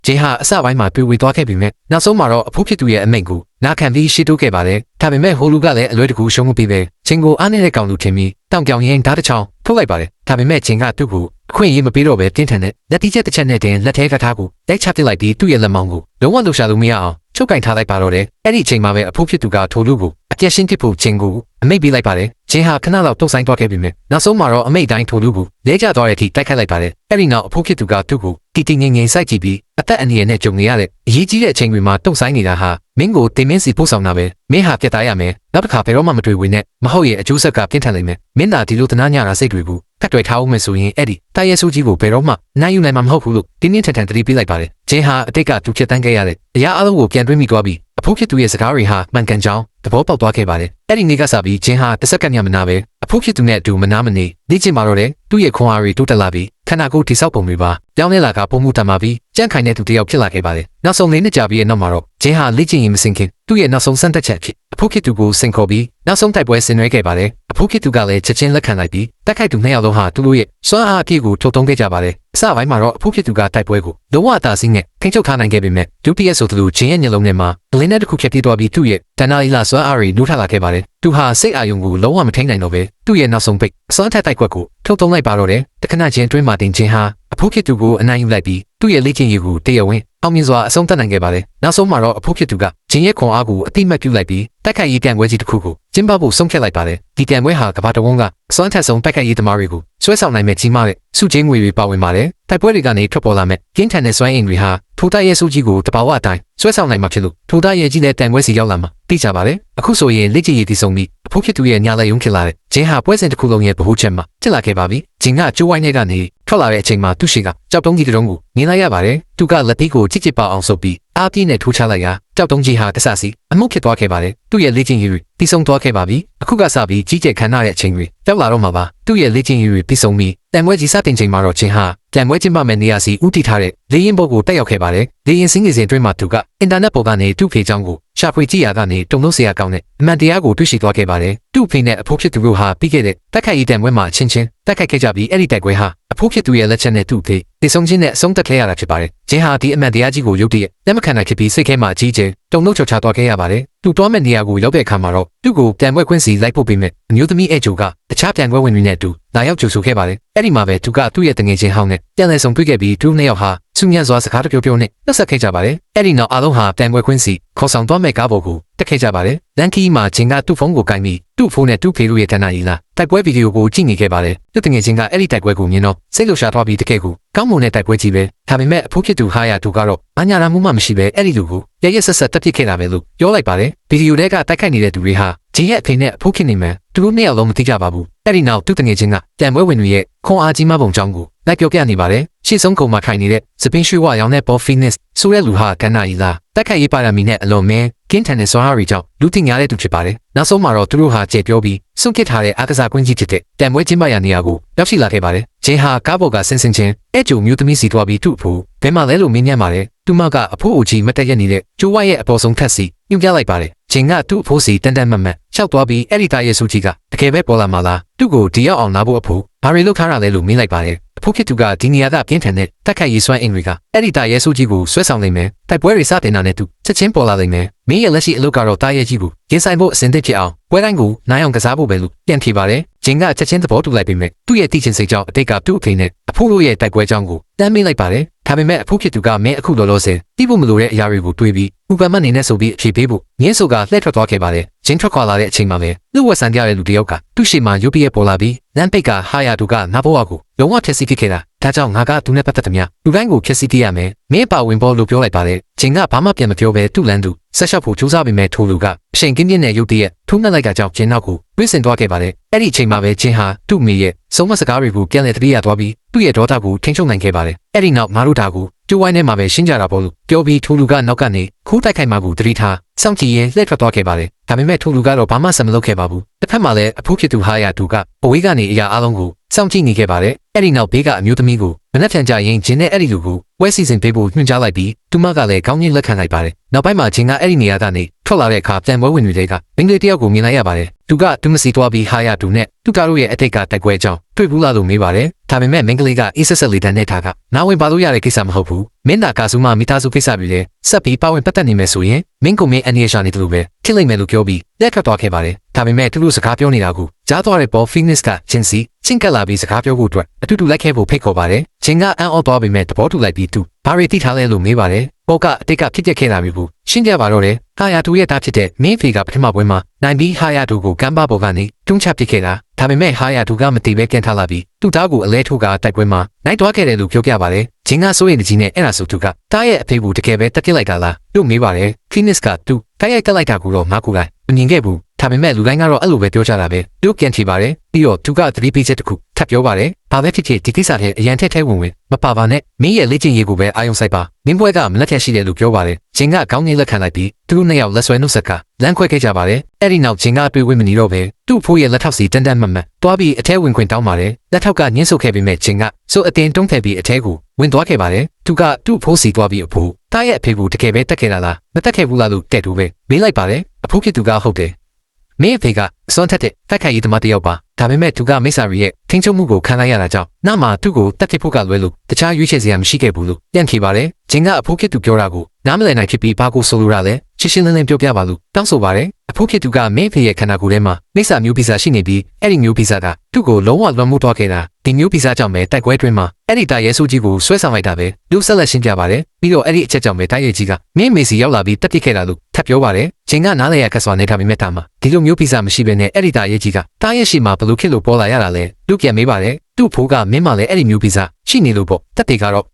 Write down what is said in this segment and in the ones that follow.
ဂျင်းဟာအစပိုင်းမှာတွေ့ဝေသွားခဲ့ပြီမဲ့နောက်ဆုံးမှာတော့အဖိုးဖြစ်သူရဲ့အမိန့်ကိုနာခံပြီးရှိတိုးခဲ့ပါတယ်ဒါပေမဲ့ဟိုလူကလည်းအလွဲတကူရှုံးမှုပြီးပဲချင်းကိုအားနေတဲ့ကောင်လူထင်ပြီးတောင်ပြောင်ရင်ဓာတ်တစ်ချောင်းထုတ်လိုက်ပါတယ်ဒါပေမဲ့ချင်းကသူ့ကိုအခွင့်အရေးမပေးတော့ပဲတင်းထန်တဲ့လက်တီချက်တစ်ချက်နဲ့တင်လက်ထဲကထားကိုတိုက်ချပစ်လိုက်ပြီးသူ့ရဲ့လက်မောင်းကိုလုံးဝလှုပ်ရှားလို့မရအောင်ချုပ်ကင်ထားလိုက်ပါတော့တယ်အဲ့ဒီအချိန်မှာပဲအဖိုးဖြစ်သူကထိုလူကိုအပြက်ရှင်းတစ်ဖို့ချင်းကိုအမိတ်ပေးလိုက်ပါတယ်ချင်းဟာခဏလောက်တုတ်ဆိုင်သွားခဲ့ပြီမဲ့နောက်ဆုံးမှာတော့အမိတ်တိုင်းထိုလူကိုလဲကျသွားတဲ့အထိတိုက်ခတ်လိုက်ပါတယ်အဲ့ဒီနောက်အဖိုးဖြစ်သူကသူ့ကိုတီငင်စိုက်ကြည့်ပြီးအသက်အန္တရာယ်နဲ့ကြုံနေရတဲ့အရေးကြီးတဲ့အချိန်တွေမှာတုတ်ဆိုင်နေတာဟာမင်းကိုတင်မင်းစီပို့ဆောင်တာပဲမင်းဟာပြတ်သားရမယ်နောက်တစ်ခါဘယ်တော့မှမတွေ့ဝင်နဲ့မဟုတ်ရဲ့အကျိုးဆက်ကပြင်းထန်လိမ့်မယ်မင်းသာဒီလိုတနာညတာစိတ်တွေကိုကတ်တွေ့ထားအောင်မယ်ဆိုရင်အဲ့ဒီတာရဲဆူကြီးကိုဘယ်တော့မှနိုင်ယူနိုင်မှာမဟုတ်ဘူးလို့တင်းတင်းထန်ထန်တတိပေးလိုက်ပါတယ်ဂျင်းဟာအတိတ်ကသူဖြစ်တန်းခဲ့ရတဲ့အရာအလုံးကိုပြန်တွေးမိသွားပြီးအဖိုးဖြစ်သူရဲ့စကားတွေဟာမှန်ကန်ကြောင်းသဘောပေါက်သွားခဲ့ပါတယ်အဲ့ဒီနေ့ကစပြီးဂျင်းဟာတစ်စက္ကန့်ညမနာပဲအဖိုးဖြစ်သူနဲ့အတူမနာမနေနေချင်ပါတော့တယ်သူ့ရဲ့ခွန်အားတွေတိုးတက်လာပြီးခန္ဓာကိုယ်တိဆောက်ပုံတွေပါပြောင်းလဲလာကပုံမှုတတ်မှာပြီးကြန့်ခိုင်တဲ့သူတယောက်ဖြစ်လာခဲ့ပါတယ်နောက်ဆုံး၄နှစ်ကြာပြီးရဲ့နောက်မှာတော့ဂျင်းဟာလေ့ကျင့်ရင်မစင်ခင်သူ့ရဲ့နောက်ဆုံးစံတက်ချက်ဖြစ်အဖိုးဖြစ်သူကိုစင်ခေါ်ပြီးနောက်ဆုံးတိုက်ပွဲဆင်နွှဲခဲ့ပါတယ်အဖိုးဖြစ်သူကလည်းချက်ချင်းလက်ခံလိုက်ပြီးတိုက်ခိုက်သူနှစ်ယောက်လုံးဟာသူတို့ရဲ့စွမ်းအားအပြည့်ကိုထုတ်သုံးခဲ့ကြပါတယ်အစပိုင်းမှာတော့အဖိုးဖြစ်သူကတိုက်ပွဲကိုလုံးဝအသာစီးနဲ့ထိန်းချုပ်ထားနိုင်ခဲ့ပေမဲ့ဒုတိယဆိုသူဂျင်းရဲ့ညလုံးထဲမှာအလင်းနဲ့တစ်ခုဖြတ်ပြေးသွားပြီးသူ့ရဲ့တဏှာလီလာစွမ်းအားတွေနှိုးထလာခဲ့ပါတယ်သူဟာစိတ်အာရုံကိုလုံးဝမထိန်းနိုင်တော့ပဲသူ့ရဲ့နောက်ဆုံးပိတ်အစွမ်းထက်တိုက်ကွက်ကိုထုတ်သုံးလိုက်ပါတော့တယ်တခဏချင်းအတွင်းမှာတင်ချင်းဟာအဖိုးဖြစ်သူကိုအနိုင်ယူလိုက်ပြီးသူ့ရဲ့လေ့ကျင့်ရေးကိုတရားဝင်အောင်မြင်စွာအဆုံးသတ်နိုင်ခဲ့ပါတယ်နောက်ဆုံးမှာတော့အဖိုးဖြစ်သူကဂျင်းရဲ့ခွန်အားကိုအတိမတ်ပြုလိုက်ပြီးတိုက်ခိုက်ရေးတံပွဲကြီးတစ်ခုကိုကျင်းပဖို့ဆုံးဖြတ်လိုက်ပါတယ်ဒီတံပွဲဟာကမ္ဘာတဝန်းကအစွမ်းထက်ဆုံးတိုက်ခိုက်ရေးသမားတွေကိုဆွဲဆောင်နိုင်မဲ့ကြီးမားတဲ့စုချင်းငွေတွေပါဝင်ပါတယ်တိုက်ပွဲတွေကနေထွက်ပေါ်လာမဲ့ကင်းထန်တဲ့စွမ်းအင်တွေဟာထိုတိုက်ရဲ့စုကြီးကိုတဘာဝအတိုင်းဆွဲဆောင်နိုင်မှာဖြစ်လို့ထိုတိုက်ရဲ့ကြီးတဲ့တံပွဲစီရောက်လာမှာသိကြပါတယ်အခုဆိုရင်လေ့ကျင့်ရေးတည်ဆုံပြီးအဖိုးဖြစ်သူရဲ့ညာလက်ယုံဖြစ်လာတဲ့ဂျင်းဟာပွဲစဉ်တစ်ခုလုံးရဲ့ဗဟုချက်မှာတက်လာခဲ့ပါပြီဂျင်းကကျိုးဝိုင်းထဲကနေထွက်လာတဲ့အချိန်မှာသူ့ရှိကကြောက်တုံးကြီးတစ်လုံးကိုမြင်လိုက်ရပါတယ်သူကလက်သေးကိုကြစ်ကြစ်ပေါအောင်ဆုပ်ပြီးအားပြင်းနဲ့ထိုးချလိုက်ရာကြောက်တုံးကြီးဟာတဆစီအမှုဖြစ်သွားခဲ့ပါတယ်သူ့ရဲ့လေ့ကျင့်ရေးတွေတည်ဆုံသွားခဲ့ပါပြီအခုကစပြီးကြီးကျယ်ခမ်းနားတဲ့အချိန်တွေရောက်လာတော့မှာပါသူ့ရဲ့လေ့ကျင့်ရေးတွေတည်ဆုံပြီးတံပွဲကြီးစတင်ချိန်မှာတော့ဂျင်းဟာတံပွဲကျင်းပမဲ့နေရာစီဦးတည်ထားတဲ့လေရင်ဘုတ်ကိုတက်ရောက်ခဲ့ပါတယ်လေရင်စင်းငယ်စဉ်အတွင်းမှာသူကအင်တာနက်ပေါ်ကနေသူ့ဖေချောင်းကိုရှာဖွေကြည့်ရကနေတုံလို့เสียကောင်းတဲ့အမှန်တရားကိုတွေ့ရှိသွားခဲ့ပါတယ်သူ့ဖေနဲ့အဖိုးဖြစ်သူတို့ဟာပြီးခဲ့တဲ့တက်ခိုက်ရေးတံပွဲမှာချင်းချင်းတက်ခိုက်ခဲ့ကြပြီးအဲ့ဒီတိုက်ပွဲဟာအဖိုးဖြစ်သူရဲ့လက်ချက်နဲ့သူ့ဖေတည်ဆုံခြင်းနဲ့အဆုံးသတ်ခဲ့ရတာဖြစ်ပါတယ်ဂျင်းဟာဒီအမှန်တရားကြီးကိုရုတ်တရက်လက်မခံနိုင်ဖြစ်ပြီးစိတ်ထဲမှာအကြီးကျယ်တုံလို့ချော်ချသွားခဲ့ရပါတယ်သူ့တွားမဲ့နေရာကိုရောက်တဲ့အခါမှာတော့သူ့ကိုတံပွဲခွင့်စီလိုက်ဖို့ပေးမဲ့အမျိုးသမီးအဲဂျိုကတခြားတံပွဲဝင်တွေနဲ့အတူလာရောက်ကြိုဆိုခဲ့ပါတယ်အဲ့ဒီမှာပဲသူကသူ့ရဲ့တငယ်ချင်းဟောင်းနဲ့ပြန်လည်ဆုံတွေ့ခဲ့ပြီးသူနှစ်ယောက်ဟာစုညံ့စွာစကားပြောပြောနဲ့နှုတ်ဆက်ခဲ့ကြပါတယ်အဲ့ဒီနောက်အားလုံးဟာတံပွဲခွင့်စီခေါ်ဆောင်သွားမဲ့ကားပေါ်ကိုတက်ခဲ့ကြပါတယ်လန်ကီမှာဂျင်းကသူ့ဖုန်းကိုကိုင်ပြီးသူ့ဖုန်းနဲ့သူ့ဖေတို့ရဲ့တဏှာရီလာတိုက်ပွဲဗီဒီယိုကိုကြည့်နေခဲ့ပါတယ်သူ့တငယ်ချင်းကအဲ့ဒီတိုက်ပွဲကိုမြင်တော့စိတ်လှုပ်ရှားသွားပြီးတကယ်ကိုကောင်းမွန်တဲ့တိုက်ပွဲကြီးပဲဒါပေမဲ့အဖိုးဖြစ်သူဟာရသူကတော့အညာလာမှုမှမရှိပဲအဲ့ဒီလူကိုရရဆက်ဆက်တက်ပစ်ခဲ့တာပဲလို့ပြောလိုက်ပါတယ်ဗီဒီယိုထဲကတိုက်ခိုက်နေတဲ့သူတွေဟာဂျင်းရဲ့အဖေနဲ့အဖိုးခင်နေမှသူတို့နှစ်ယောက်လုံးမသိကြပါဘူးအဲ့ဒီနောက်သူ့တငယ်ချင်းကတံပွဲဝင်တွေရဲ့ခွန်အားကြီးမပုံကြောင်းကိုလိုက်ပြောပြနေပါတယ်ရှေ့ဆုံးကုံမှာခိုင်နေတဲ့စပင်းရွှေဝါရောင်တဲ့ပေါ်ဖီနစ်ဆိုတဲ့လူဟာကန္နာရီလာတက်ခိုက်ရေးပါရမီနဲ့အလွန်မဲကင်းထန်တဲ့စွမ်းအားတွေကြောင့်လူသိများတဲ့သူဖြစ်ပါတယ်နောက်ဆုံးမှာတော့သူတို့ဟာကျေပြောပြီးစွန့်ပစ်ထားတဲ့အားကစားကွင်းကြီးဖြစ်တဲ့တံပွဲကျင်းပရာနေရာကိုရောက်ရှိလာခဲ့ပါတယ်ဂျင်းဟာကားပေါ်ကဆင်းချင်းအဲဂျိုမျိုးသမီးစီသွားပြီးသူ့အဖိုးဘယ်မှာလဲလို့မင်းညံ့ပါတယ်သူမကအဖိုးအိုကြီးမတက်ရက်နေတဲ့ကျိုးဝိုင်းရဲ့အပေါ်ဆုံးထက်စီညှို့ပြလိုက်ပါတယ်ဂျင်းကသူ့အဖိုးစီတန်တန်မတ်မတ်ရှောက်သွားပြီးအဲ့ဒီသားရဲ့စုကြီးကတကယ်ပဲပေါ်လာမှလားသူ့ကိုဒီရောက်အောင်နားဖို့အဖိုးဘာတွေလုပ်ထားတာလဲလို့မေးလိုက်ပါတယ်အဖိုးဖြစ်သူကဒီနေရာကပြင်းထန်တဲ့တက်ခိုက်ရေးစွမ်းအင်တွေကအဲ့ဒီသားရဲ့စုကြီးကိုဆွဲဆောင်နိုင်မယ်တိုက်ပွဲတွေစတင်တာနဲ့သူချက်ချင်းပေါ်လာနိုင်မယ်မင်းရဲ့လက်ရှိအလုပ်ကတော့သားရဲ့ကြီးကိုရင်ဆိုင်ဖို့အစဉ်သင့်ဖြစ်အောင်ပွဲတိုင်းကိုနိုင်အောင်ကစားဖို့ပဲလို့ပြန်ဖြေပါတယ်ဂျင်းကချက်ချင်းသဘောတူလိုက်ပေမဲ့သူ့ရဲ့တည်ချင်းစိတ်ကြောင့်အတိတ်ကသူ့အဖေနဲ့အဖိုးတို့ရဲ့တိုက်ပွဲကြောင်းကိုတမ်းမေးလိုက်ပါတယ်ဒါပေမဲ့အဖိုးဖြစ်သူကမင်းအခုလောလောဆယ်တိဖို့မလိုတဲ့အရာတွေကိုတွေးပြီးဥပမာနေနဲ့ဆိုပြီးအဖြေပေးဖို့ငင်းဆိုကလှည့်ထွက်သွားခဲ့ပါတယ်ဂျင်းထွက်ခွာလာတဲ့အချိန်မှာပဲလူဝက်ဆန်ပြတဲ့လူတယောက်ကသူ့ရှေ့မှာရုပ်ပြည့်ပေါ်လာပြီးလမ်းပိတ်ကဟာယာတူကနားဘောဝါကိုလုံးဝဖျက်ဆီးခဲ့တာဒါကြောင့်ငါကသူနဲ့ပတ်သက်သမျှလူတိုင်းကိုဖျက်ဆီးပြရမယ်မင်းပါဝင်ပေါ်လို့ပြောလိုက်ပါတယ်ဂျင်းကဘာမှပြန်မပြောဘဲသူ့လမ်းသူဆက်ရှောက်ဖို့ကြိုးစားပေမဲ့ထိုလူကအချိန်ကင်းပြင်းတဲ့ရုပ်တရက်ထိုးနှက်လိုက်ကကြောင့်ဂျင်းနောက်ကိုတွင်းဆင်သွားခဲ့ပါတယ်အဲ့ဒီအချိန်မှာပဲဂျင်းဟာသူ့မိရဲ့ဆုံးမစကားတွေကိုပြန်လည်တတိယသွားပြီးသူ့ရဲ့ဒေါသကိုထိန်းချုပ်နိုင်ခဲ့ပါတယ်အဲ့ဒီနောက်ငါတို့ဒါကိုကျိုးဝိုင်းထဲမှာပဲရှင်းကြတာပေါ့လို့ပြောပြီးထိုလူကနောက်ကနေခိုးတိုက်ခိုက်မှကိုတတိထားစောင့်ကြည့်ရင်လှည့်ထွက်သွားခဲ့ပါတယ်ဒါပေမဲ့ထိုလူကတော့ဘာမှဆက်မလုပ်ခဲ့ပါဘူးတစ်ဖက်မှာလည်းအဖိုးဖြစ်သူဟာရသူကအဝေးကနေအရာအလုံးကို စောင့်ကြည့်နေခဲ့ပါတယ်အဲ့ဒီနောက်ဘေးကအမျိုးသမီးကိုမနှက်ဖြန်ကြရင်ဂျင်းနဲ့အဲ့ဒီလူကိုဝဲစီစဉ်ပေးဖို့ညွှန်ကြားလိုက်ပြီးသူမကလည်းကောင်းကြီးလက်ခံလိုက်ပါတယ်နောက်ပိုင်းမှာဂျင်းကအဲ့ဒီနေရာကနေထွက်လာတဲ့အခါပြန်ပွဲဝင်တွေကမင်းကလေးတယောက်ကိုမြင်လိုက်ရပါတယ်သူမစီသွားပြီးဟာရတူနဲ့သူတို့ရဲ့အထိတ်ကတိုက်ပွဲကြောင်းတွေ့ဘူးလားလို့မေးပါတယ်ဒါပေမဲ့မင်းကလေးကအေးဆက်ဆက်လေးတန်းနဲ့ထားကနားဝင်ပါလို့ရတဲ့ကိစ္စမဟုတ်ဘူးမင်းသာကာစုမမိသားစုကိစ္စတွေလည်းဆက်ပြီးပါဝင်ပတ်သက်နေမယ်ဆိုရင်မင်းကိုမင်းအနေရှာနေတယ်လို့ပဲဖြစ်လိမ့်မယ်လို့ပြောပြီးလက်ထွက်သွားခဲ့ပါတယ်ဒါပေမဲ့သူတို့စကားပြောနေတာကိုကြားသွားတဲ့ပေါ်ဖီနစ်ကဂျင်းစီချင်းကလာပြီးစကားပြောဖို့အတွက်အတူတူလိုက်ခဲ့ဖို့ဖိတ်ခေါ်ပါတယ်ဂျင်းကအန်အော်သွားပေမဲ့သဘောတူလိုက်ပြီးသူဘာရီတိထားလဲလို့မေးပါတယ်ပေါ်ကအတိတ်ကဖြစ်ခဲ့တာမျိုးကိုရှင်းပြပါတော့တယ်ဟာယာတူရဲ့တားဖြစ်တဲ့မင်းဖေကပထမပွဲမှာနိုင်ပြီးဟာယာတူကိုကမ်းပါပေါ်ကနေတွန်းချပစ်ခဲ့တာဒါပေမဲ့ဟာယာတူကမတိပဲကန်ထားလာပြီးသူ့သားကိုအလဲထိုးကတိုက်ပွဲမှာနိုင်သွားခဲ့တယ်လို့ပြောပြပါတယ်ဂျင်းကစိုးရိမ်တကြီးနဲ့အဲ့ဒါဆိုသူကတားရဲ့အဖေကိုတကယ်ပဲတက်ပစ်လိုက်တာလားလို့မေးပါတယ်ဖီနစ်ကသူတိုက်ရိုက်ကလိုက်တာကိုတော့ငါကိုယ်တိုင်မမြင်ခဲ့ဘူးဒါပေမဲ့လူတိုင်းကတော့အဲ့လိုပဲပြောကြတာပဲသူကန်ချီပါတယ်ပြီးတော့သူကသတိပေးချက်တစ်ခုထပ်ပြောပါတယ်ဘာပဲဖြစ်ဖြစ်ဒီကိစ္စထဲအရန်ထက်ထဲဝင်မပါပါနဲ့မင်းရဲ့လေ့ကျင့်ရေးကိုပဲအာရုံစိုက်ပါမင်းဘွဲကမလက်ထက်ရှိတယ်လို့ပြောပါတယ်ဂျင်းကကောင်းကြီးလက်ခံလိုက်ပြီးသူတို့နှစ်ယောက်လက်ဆွဲနှုတ်ဆက်ကလမ်းခွဲခဲ့ကြပါတယ်အဲ့ဒီနောက်ဂျင်းကတွေ့ဝင်မနေတော့ပဲသူ့ဖိုးရဲ့လက်ထောက်စီတန်တန်မတ်မတ်တွားပြီးအထဲဝင်ခွင့်တောင်းပါတယ်လက်ထောက်ကညှင်းဆုတ်ခဲ့ပေမဲ့ဂျင်းကစိုးအတင်းတုံးထည့်ပြီးအထဲကိုဝင်သွားခဲ့ပါတယ်သူကသူ့ဖိုးစီတွားပြီးအဖိုးတားရဲ့အဖေကိုတကယ်ပဲတက်ခဲ့တာလားမတက်ခဲ့ဘူးလားလို့တဲ့တူပဲမေးလိုက်ပါတယ်အဖိုးဖြစ်သူကဟုတ်တယ်မင်းအဖေကစွန့်ထက်တဲ့ဖက်ခိုင်ရေးသမားတစ်ယောက်ပါဒါပေမဲ့သူကမိစ္ဆာရီရဲ့ထိန်းချုပ်မှုကိုခံလိုက်ရတာကြောင့်နောက်မှသူ့ကိုတက်ဖြစ်ဖို့ကလွဲလို့တခြားရွေးချယ်စရာမရှိခဲ့ဘူးလို့ပြန်ဖြေပါတယ်ဂျင်းကအဖိုးဖြစ်သူပြောတာကိုနားမလည်နိုင်ဖြစ်ပြီးဘာကိုဆိုလိုတာလဲရှင်းရှင်းလင်းလင်းပြောပြပါလို့တောင်းဆိုပါတယ်အဖိုးဖြစ်သူကမင်းအဖေရဲ့ခန္ဓာကိုယ်ထဲမှာမိစ္ဆာမျိုးဗီဇာရှိနေပြီးအဲ့ဒီမျိုးဗီဇာကသူ့ကိုလုံးဝလွန်မှုသွားခဲ့တာဒီမျိုးဗီဇာကြောင့်ပဲတိုက်ပွဲတွင်မှာအဲ့ဒီတာရဲဆိုးကြီးကိုဆွဲဆောင်လိုက်တာပဲလူဆက်လက်ရှင်းပြပါတယ်ပြီးတော့အဲ့ဒီအချက်ကြောင့်ပဲတိုက်ရဲကြီးကမင်းမေစီရောက်လာပြီးတက်ပစ်ခဲ့တာလို့ထပ်ပြောပါတယ်ဂျင်းကနားလေရခက်စွာနေတာပေမဲ့တာမှာဒီလိုမျိုးဗီဇာမရှိဘဲနဲ့အဲ့ဒီတာရဲကြီးကတာရဲရှိမှာဘလို့ဖြစ်လို့ပေါ်လာရတာလဲလူပြန်မေးပါတယ်သူ့ဖိုးကမင်းမလည်းအဲ့ဒီမျိုးဗီဇာရှိနေလို့ပေါ့တက်တေကတော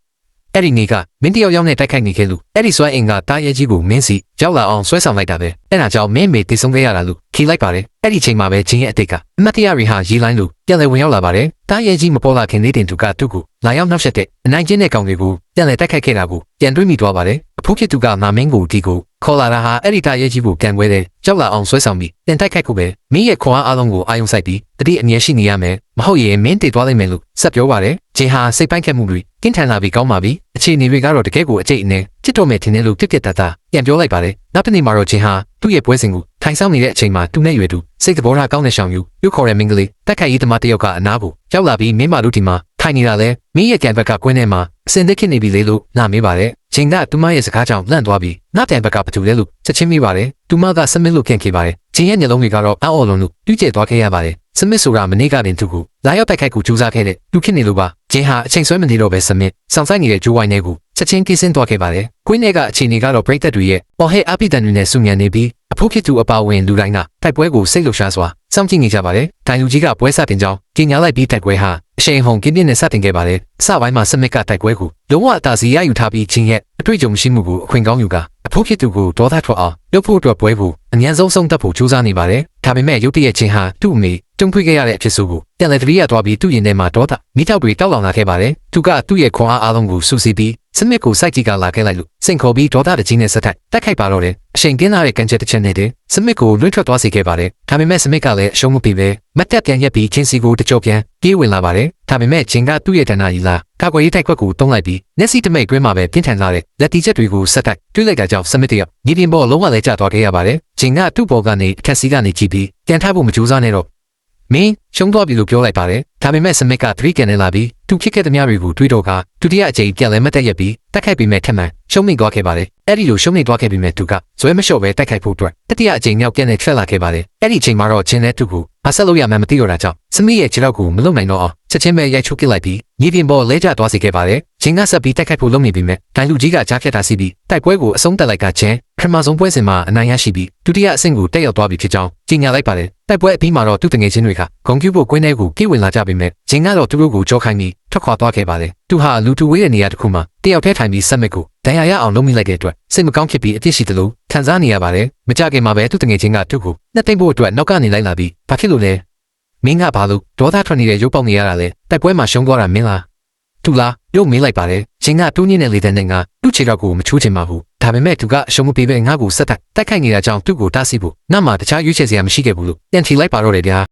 ့အဲ့ဒီနေ့ကမင်းတယောက်နဲ့တိုက်ခိုက်နေခဲ့လို့အဲ့ဒီဆွဲအင်ကတာရဲကြီးကိုမင်းစီရောက်လာအောင်ဆွဲဆောင်လိုက်တာပဲအဲ့ဒါကြောင့်မင်းမေတည်ဆုံးခဲ့ရတာလို့ခီးလိုက်ပါတယ်အဲ့ဒီချိန်မှာပဲဂျင်းရဲ့အတိတ်ကအမတ်တရားတွေဟာရေးလိုင်းလို့ပြန်လည်ဝင်ရောက်လာပါတယ်တာရဲကြီးမပေါ်လာခင်လေးတင်သူကသူ့ကိုလာရောက်နှောက်ယှက်တဲ့အနိုင်ကျင့်တဲ့ကောင်တွေကိုပြန်လည်တိုက်ခိုက်ခဲ့တာကိုပြန်တွေးမိသွားပါတယ်အဖိုးဖြစ်သူကနာမင်းကိုဒီကိုခေါ်လာတာဟာအဲ့ဒီတာရဲကြီးကိုပြန်ပွဲတဲ့ကြောက်လာအောင်ဆွဲဆောင်ပြီးပြန်တိုက်ခိုက်ဖို့ပဲမင်းရဲ့ခွန်အားအလုံးကိုအာရုံစိုက်ပြီးတတိအမြဲရှိနေရမယ်မဟုတ်ရင်မင်းတည်သွားလိမ့်မယ်လို့ဆက်ပြောပါတယ်ဂျင်းဟာစိတ်ပိုင်းခတ်မှုတွေကင်းထန်လာပြီးကောင်းပါပြီအခြေအနေတွေကတော့တကယ်ကိုအကျိတ်အနေချစ်တော်မယ်ထင်တယ်လို့ပြစ်တတ်တာပြန်ပြောလိုက်ပါတယ်နောက်တစ်နေ့မှာတော့ဂျင်းဟာသူ့ရဲ့ပွဲစဉ်ကိုထိုင်ဆောင်နေတဲ့အချိန်မှာသူနဲ့ရွယ်သူစိတ်သဘောထားကောင်းတဲ့ရှောင်ယူခေါ်တဲ့မင်းကလေးတက်ခိုက်ရေးသမားတစ်ယောက်ကအနားကိုရောက်လာပြီးမင်းမလူတီမှာထိုင်နေတာလဲမင်းရဲ့ကန်ဘက်ကကွင်းထဲမှာအစင်သက်ခစ်နေပြီလေလို့နားမေးပါတယ်ဂျင်းကသူမရဲ့စကားကြောင့်လန့်သွားပြီးနောက်ပြန်ဘက်ကဘာတူလဲလို့ချက်ချင်းမိပါတယ်သူမကစမစ်လို့ခင်ခဲ့ပါတယ်ဂျင်းရဲ့ညလုံးတွေကတော့အော်လုံးလို့တူးကျဲသွားခဲ့ရပါတယ်စမစ်ဆိုတာမနေ့ကတင်သူကိုလာရောက်တိုက်ခိုက်ကိုကြိုးစားခဲ့တဲ့သူဖြစ်နေလို့ပါဂျင်းဟာအချိန်ဆွဲမနေတော့ပဲစမစ်စောင့်ဆိုင်နေတဲ့ဂျိုးဝိုင်းထဲကိုချက်ချင်းကိစင်းသွားခဲ့ပါတယ်ကွင်းထဲကအခြေအနေကတော့ပရိသတ်တွေရဲ့ပေါ်ဟဲအပိတန်တွေနဲ့စုညံနေပြီးအဖိုးဖြစ်သူအပါဝင်လူတိုင်းကတိုက်ပွဲကိုစိတ်လှုပ်ရှားစွာစောင့်ကြည့်နေကြပါတယ်ဒိုင်လူကြီးကပွဲစတင်ကြောင်းကြီးညာလိုက်ပြီးတိုက်ပွဲဟာအရှိန်ဟုန်ကင်းပြင်းနဲ့စတင်ခဲ့ပါတယ်အစပိုင်းမှာစမစ်ကတိုက်ပွဲကိုလုံးဝအသာစီရယူထားပြီးချင်းရဲ့အတွေ့အကြုံရှိမှုကိုအခွင့်ကောင်းယူကအဖိုးဖြစ်သူကိုဒေါသထွက်အောင်လုပ်ဖို့အတွက်ပွဲကိုအញ្ញံဆုံးဆုံးသက်ဖို့ကြိုးစားနေပါတယ်ဒါပေမဲ့ရုတ်တရက်ချင်းဟာသူ့အမေတုံ့ခွေခဲ့ရတဲ့အဖြစ်ဆိုကိုပြန်လည်တတိယသွားပြီးသူ့ရင်ထဲမှာဒေါသမိထောက်တွေတောက်လောင်လာခဲ့ပါတယ်သူကသူ့ရဲ့ခွန်အားအလုံးကိုစုစည်းပြီးစမစ်ကိုစိုက်ကြည့်ကလာခဲ့လိုက်လို့စိန်ခေါ်ပြီးဒေါသတကြီးနဲ့ဆက်တိုက်တိုက်ခိုက်ပါတော့တယ်အချိန်ကင်းလာတဲ့ကန်ချက်တစ်ချက်နဲ့တည်းစမစ်ကိုလွှင့်ထွက်သွားစေခဲ့ပါတယ်ဒါပေမဲ့စမစ်ကလည်းအရှုံးမပေးပဲမတ်တက်ပြန်ရက်ပြီးချင်းစီကိုတကြောပြန်ပြေးဝင်လာပါတယ်ဒါပေမဲ့ဂျင်ကသူ့ရဲ့တဏ္ဍာကြီးလားကာကွယ်ရေးတိုက်ခွက်ကိုတုံးလိုက်ပြီးမျက်စိတမိတ်တွင်းမှာပဲပြင်းထန်လာတဲ့လက်တီချက်တွေကိုဆက်တိုက်တွေးလိုက်တာကြောင့်စမစ်တယောက်ညီတင်ပေါ်လုံးဝလဲကျသွားခဲ့ရပါတယ်ဂျင်ကသူ့ဘော်ကနေအခက်စီကနေကြည့်ပြီးပြန်ထားဖို့မကြိုးစားနဲ့တော့မင်းရှုံးသွားပြီလို့ပြောလိုက်ပါတယ်ဒါပေမဲ့စမစ်က3ကန်နဲ့လာပြီးသူဖြစ်ခဲ့တဲ့များတွေကိုတွေးတော့ကဒုတိယအကြိမ်ပြန်လဲမတက်ရက်ပြီးတက်ခိုက်ပြီးမဲ့ထက်မှန်ရှုံးမိသွားခဲ့ပါတယ်အဲ့ဒီလိုရှုံးမိသွားခဲ့ပြီးမဲ့သူကဇွဲမလျှော့ပဲတက်ခိုက်ဖို့အတွက်တတိယအကြိမ်မြောက်ပြန်နဲ့ထွက်လာခဲ့ပါတယ်အဲ့ဒီအချိန်မှာတော့ဂျင်းနဲ့သူ့ကိုမဆက်လို့ရမှန်းမသိတော့တာကြောင့်စမစ်ရဲ့ခြေထောက်ကိုမလုံနိုင်တော့အောင်ချက်ချင်းပဲရိုက်ချိုးပစ်လိုက်ပြီးညီပြင်ပေါ်လဲကျသွားစေခဲ့ပါတယ်ဂျင်းကဆက်ပြီးတက်ခိုက်ဖို့လုပ်နေပြီးမဲ့ဒိုင်လူကြီးကကြားဖြတ်တာစီးပြီးတိုက်ပွဲကိုအဆုံးသတ်လိုက်ကဂျင်းပထမဆုံးပွဲစဉ်မှာအနိုင်ရရှိပြီးဒုတိယအဆင့်ကိုတက်ရောက်သွားပြီဖြစ်ကြောင်းကြေညာလိုက်ပါတယ်တိုက်ပွဲအပြီးမှာတော့သူ့တငယ်ချင်းတွေကဂုံကျူးဖို့ကွင်းထဲကိုပြေးဝင်လာကြပေမဲ့ဂျင်းကတော့သူတို့ကိုကြောခိုင်းပြီးထွက်ခွာသွားခဲ့ပါတယ်သူဟာလူတူဝေးတဲ့နေရာတစ်ခုမှာတယောက်တည်းထိုင်ပြီးစက်မစ်ကိုဒဏ်ရာရအောင်လုပ်မိလိုက်တဲ့အတွက်စိတ်မကောင်းဖြစ်ပြီးအပြစ်ရှိသလိုခံစားနေရပါတယ်မကြခင်မှာပဲသူ့တငယ်ချင်းကသူ့ကိုနှစ်သိမ့်ဖို့အတွက်နောက်ကနေလိုက်လာပြီးဘာဖြစ်လို့လဲမင်းကဘာလို့ဒေါသထွက်နေတဲ့ရုပ်ပေါက်နေရတာလဲတိုက်ပွဲမှာရှုံးသွားတာမင်းလားသူလားရုပ်မေးလိုက်ပါတယ်ဂျင်းကတူးညင်းတဲ့လေတန်းနဲ့ငါသူ့ခြေထောက်ကိုမချိုးချင်ပါဘူးဒါပေမဲ့သူကအရှုံးမပေးပဲငါ့ကိုဆက်တိုက်ခိုက်နေတာကြောင့်သူ့ကိုတားဆီးဖို့နောက်မှတခြားရွေးချယ်စရာမရှိခဲ့ဘူးလို့ပြန်ထီလိုက်ပါတော့တယ်ဗျာ